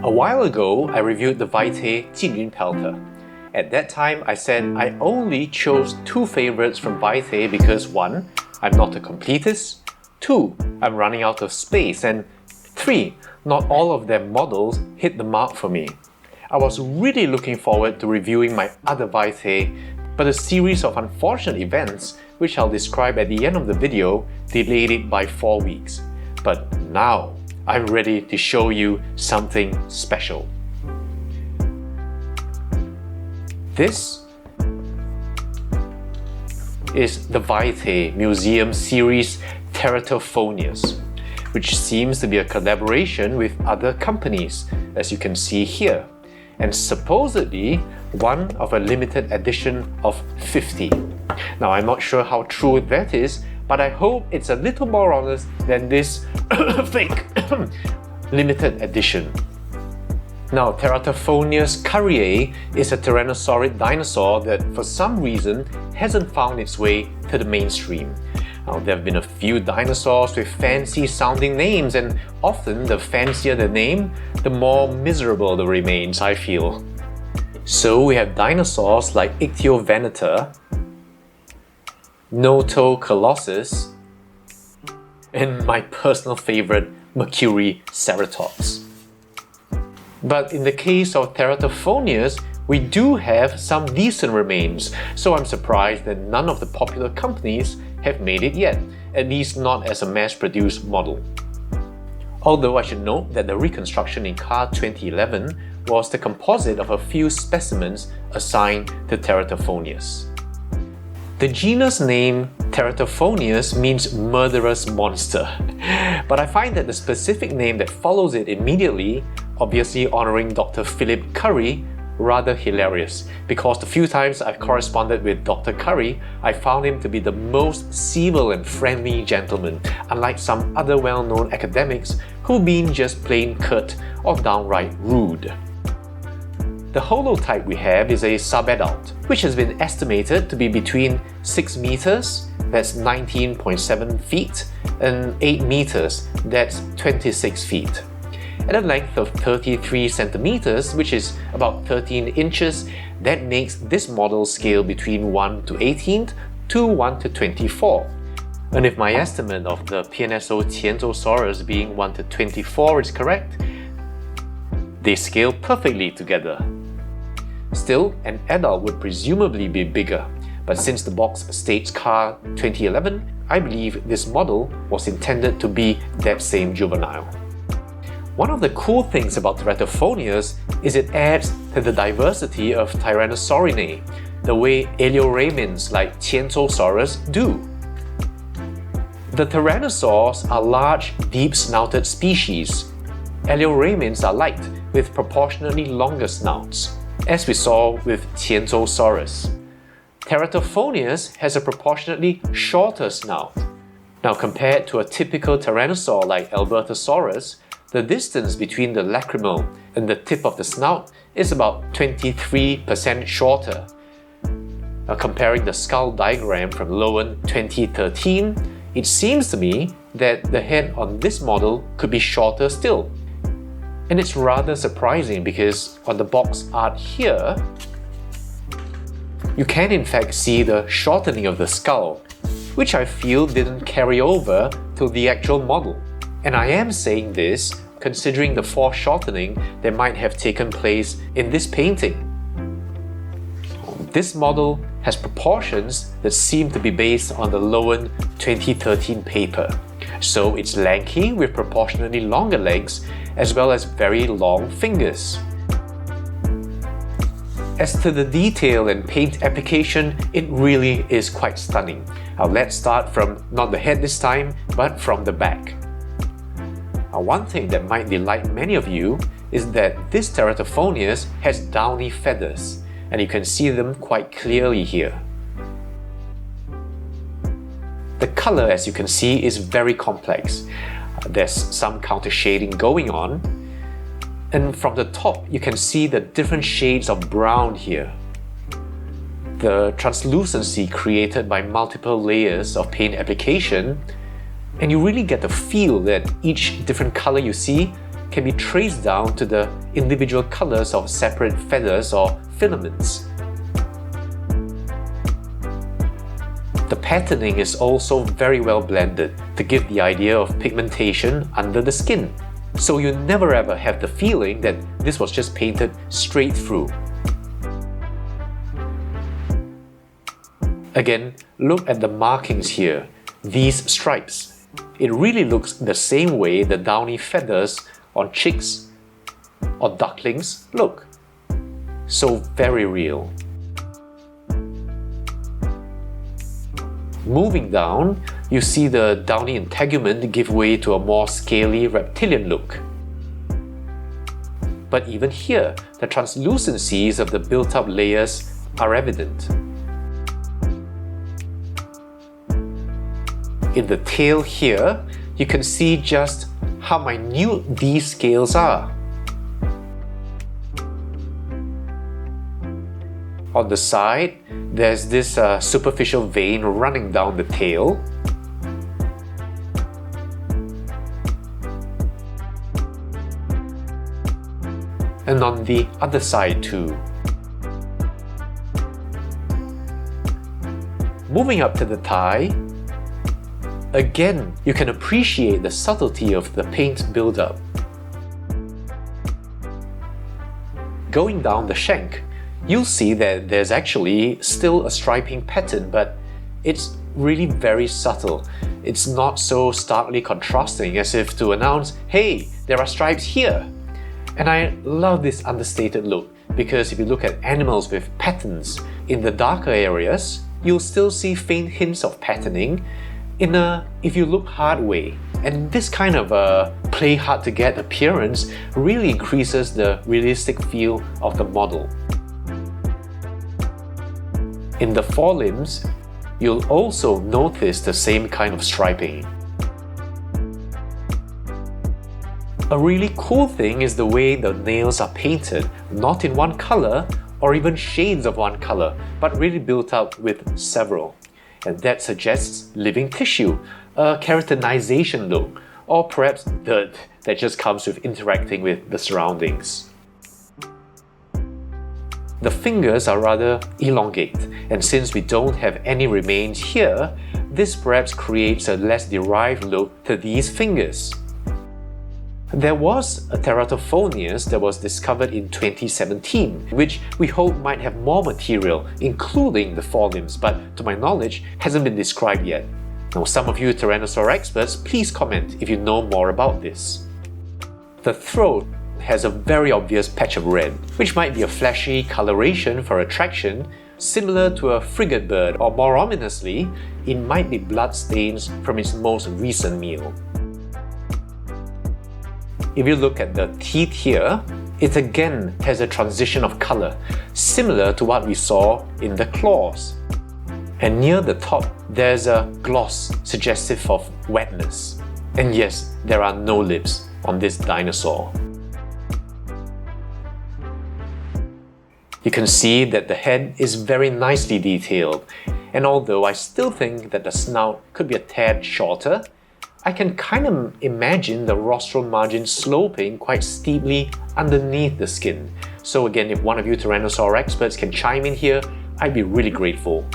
A while ago, I reviewed the Vitae Teratophoneus. At that time, I said I only chose two favorites from Vitae because 1. I'm not a completist, 2. I'm running out of space, and 3. Not all of their models hit the mark for me. I was really looking forward to reviewing my other Vitae, but a series of unfortunate events, which I'll describe at the end of the video, delayed it by 4 weeks. But now, I'm ready to show you something special. This is the Vitae Museum series Teratophoneus, which seems to be a collaboration with other companies, as you can see here, and supposedly one of a limited edition of 50. Now, I'm not sure how true that is, but I hope it's a little more honest than this fake limited edition. Now, Teratophoneus currier is a tyrannosaurid dinosaur that for some reason hasn't found its way to the mainstream. Now, there have been a few dinosaurs with fancy sounding names, and often the fancier the name, the more miserable the remains, I feel. So we have dinosaurs like Ichthyovenator, Notocolossus, and my personal favorite, Mercuryceratops. But in the case of Teratophoneus, we do have some decent remains, so I'm surprised that none of the popular companies have made it yet, at least not as a mass-produced model. Although I should note that the reconstruction in CAR 2011 was the composite of a few specimens assigned to Teratophoneus. The genus name Teratophoneus means murderous monster, but I find that the specific name that follows it immediately, obviously honoring Dr. Philip Currie, rather hilarious, because the few times I've corresponded with Dr. Currie, I found him to be the most civil and friendly gentleman, unlike some other well-known academics who've been just plain curt or downright rude. The holotype we have is a subadult, which has been estimated to be between 6 meters, that's 19.7 feet, and 8 meters, that's 26 feet. At a length of 33 centimeters, which is about 13 inches, that makes this model scale between 1 to 18 to 1 to 24. And if my estimate of the Tyrannosaurus being 1 to 24 is correct, they scale perfectly together. Still, an adult would presumably be bigger, but since the box states CAR 2011, I believe this model was intended to be that same juvenile. One of the cool things about Teratophoneus is it adds to the diversity of Tyrannosauridae, the way Aleoremins like Tyrannosaurus do. The tyrannosaurs are large, deep-snouted species. Aleoremins are light, with proportionately longer snouts, as we saw with Tyrannosaurus. Teratophoneus has a proportionately shorter snout. Now, compared to a typical tyrannosaur like Albertosaurus, the distance between the lacrimal and the tip of the snout is about 23% shorter. Now, comparing the skull diagram from Lowen 2013, it seems to me that the head on this model could be shorter still. And it's rather surprising because on the box art here, you can in fact see the shortening of the skull, which I feel didn't carry over to the actual model. And I am saying this considering the foreshortening that might have taken place in this painting. This model has proportions that seem to be based on the Lowen 2013 paper. So it's lanky with proportionally longer legs as well as very long fingers. As to the detail and paint application, it really is quite stunning. Now let's start from not the head this time, but from the back. Now, one thing that might delight many of you is that this Teratophoneus has downy feathers, and you can see them quite clearly here. The color, as you can see, is very complex. There's some counter shading going on, and from the top you can see the different shades of brown here. The translucency created by multiple layers of paint application, and you really get the feel that each different color you see can be traced down to the individual colors of separate feathers or filaments. The patterning is also very well blended to give the idea of pigmentation under the skin, so you never ever have the feeling that this was just painted straight through. Again, look at the markings here, these stripes. It really looks the same way the downy feathers on chicks or ducklings look. So very real. Moving down, you see the downy integument give way to a more scaly reptilian look. But even here, the translucencies of the built-up layers are evident. In the tail here, you can see just how minute these scales are. On the side, there's this superficial vein running down the tail. And on the other side too. Moving up to the thigh, again, you can appreciate the subtlety of the paint buildup. Going down the shank, you'll see that there's actually still a striping pattern, but it's really very subtle. It's not so starkly contrasting as if to announce, hey, there are stripes here. And I love this understated look, because if you look at animals with patterns, in the darker areas, you'll still see faint hints of patterning in a if you look hard way. And this kind of a play hard to get appearance really increases the realistic feel of the model. In the forelimbs, you'll also notice the same kind of striping. A really cool thing is the way the nails are painted, not in one color or even shades of one color, but really built up with several. And that suggests living tissue, a keratinization look, or perhaps dirt that just comes with interacting with the surroundings. The fingers are rather elongate, and since we don't have any remains here, this perhaps creates a less derived look to these fingers. There was a Teratophoneus that was discovered in 2017, which we hope might have more material, including the forelimbs, but to my knowledge, hasn't been described yet. Now, some of you Tyrannosaur experts, please comment if you know more about this. The throat has a very obvious patch of red, which might be a flashy coloration for attraction, similar to a frigate bird, or more ominously, it might be blood stains from its most recent meal. If you look at the teeth here, it again has a transition of color, similar to what we saw in the claws. And near the top, there's a gloss suggestive of wetness. And yes, there are no lips on this dinosaur. You can see that the head is very nicely detailed, and although I still think that the snout could be a tad shorter, I can kind of imagine the rostral margin sloping quite steeply underneath the skin. So again, if one of you Tyrannosaur experts can chime in here, I'd be really grateful.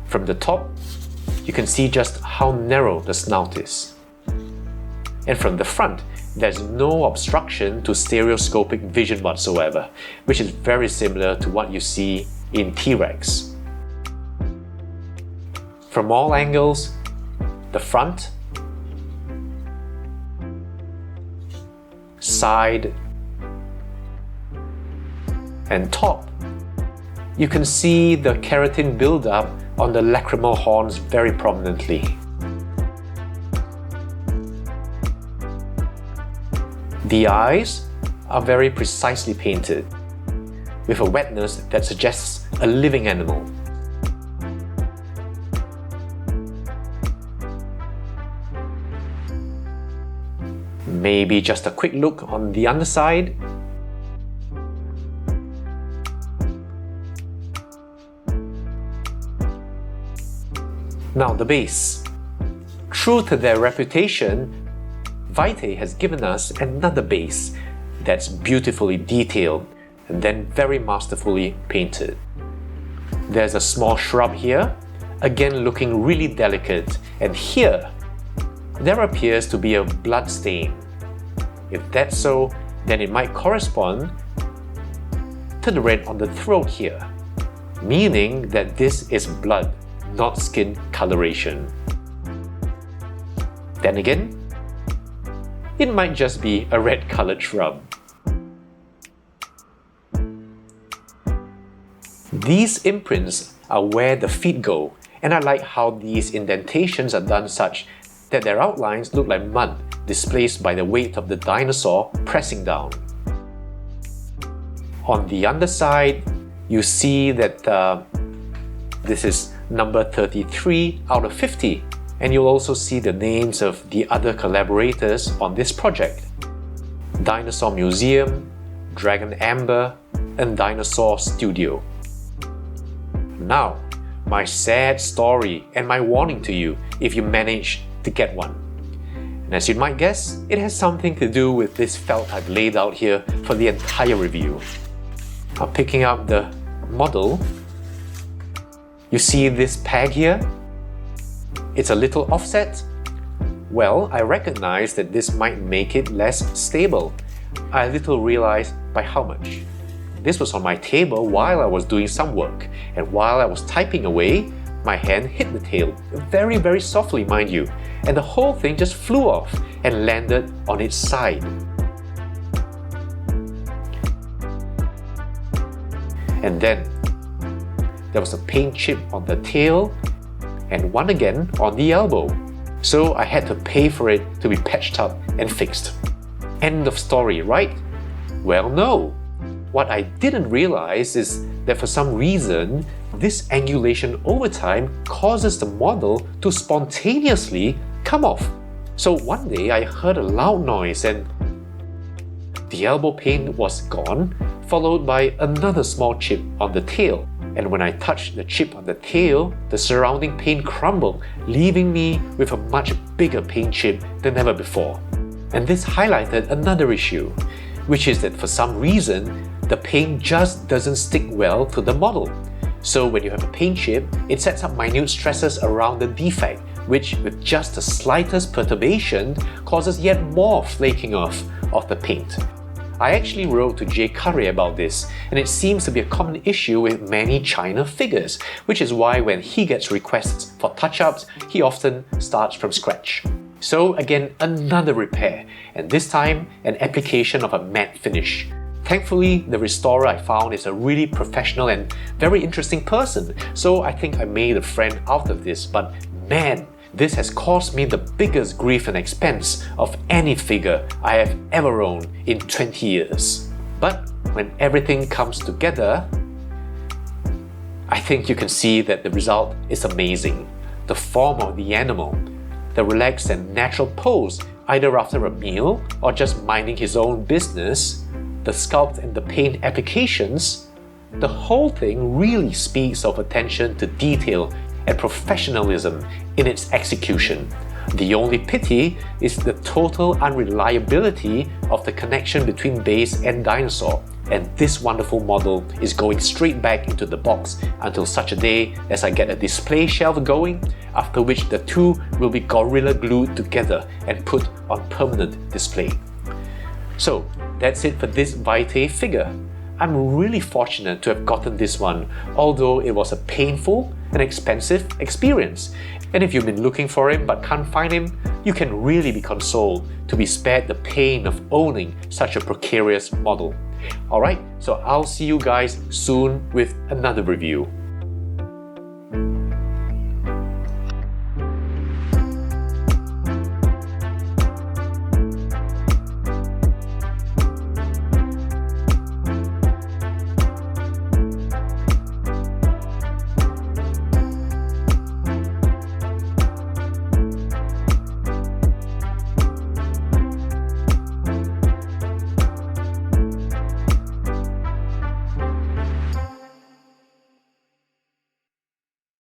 From the top, you can see just how narrow the snout is. And from the front, there's no obstruction to stereoscopic vision whatsoever, which is very similar to what you see in T-Rex. From all angles, the front, side, and top, you can see the keratin buildup on the lacrimal horns very prominently. The eyes are very precisely painted, with a wetness that suggests a living animal. Maybe just a quick look on the underside. Now the base. true to their reputation, Vitae has given us another base that's beautifully detailed and then very masterfully painted. There's a small shrub here, again looking really delicate, and here there appears to be a blood stain. If that's so, then it might correspond to the red on the throat here, meaning that this is blood, not skin coloration. Then again, it might just be a red-colored shrub. These imprints are where the feet go, and I like how these indentations are done such that their outlines look like mud displaced by the weight of the dinosaur pressing down. On the underside, you see that this is number 33 out of 50, and you'll also see the names of the other collaborators on this project: Dinosaur Museum, Dragon Amber, and Dinosaur Studio. Now, my sad story and my warning to you if you manage to get one. And as you might guess, it has something to do with this felt I've laid out here for the entire review. Now, picking up the model, you see this peg here? It's a little offset. Well, I recognize that this might make it less stable. I little realized by how much. This was on my table while I was doing some work, and while I was typing away, my hand hit the tail, very, very softly, mind you, and the whole thing just flew off and landed on its side. And then there was a paint chip on the tail and one again on the elbow. So I had to pay for it to be patched up and fixed. End of story, right? Well, no. What I didn't realize is that for some reason, this angulation over time causes the model to spontaneously come off. So one day I heard a loud noise and the elbow paint was gone, followed by another small chip on the tail. And when I touched the chip on the tail, the surrounding paint crumbled, leaving me with a much bigger paint chip than ever before. And this highlighted another issue, which is that for some reason, the paint just doesn't stick well to the model. So when you have a paint chip, it sets up minute stresses around the defect, which with just the slightest perturbation causes yet more flaking off of the paint. I actually wrote to Jay Curry about this, and it seems to be a common issue with many China figures, which is why when he gets requests for touch-ups, he often starts from scratch. So again, another repair, and this time an application of a matte finish. Thankfully, the restorer I found is a really professional and very interesting person, so I think I made a friend out of this, but man, this has caused me the biggest grief and expense of any figure I have ever owned in 20 years. But when everything comes together, I think you can see that the result is amazing. The form of the animal, the relaxed and natural pose, either after a meal or just minding his own business, the sculpt and the paint applications, the whole thing really speaks of attention to detail and professionalism in its execution. The only pity is the total unreliability of the connection between base and dinosaur, and this wonderful model is going straight back into the box until such a day as I get a display shelf going, after which the two will be gorilla glued together and put on permanent display. So that's it for this Vitae figure. I'm really fortunate to have gotten this one, although it was a painful and expensive experience. And if you've been looking for him but can't find him, you can really be consoled to be spared the pain of owning such a precarious model. Alright, so I'll see you guys soon with another review.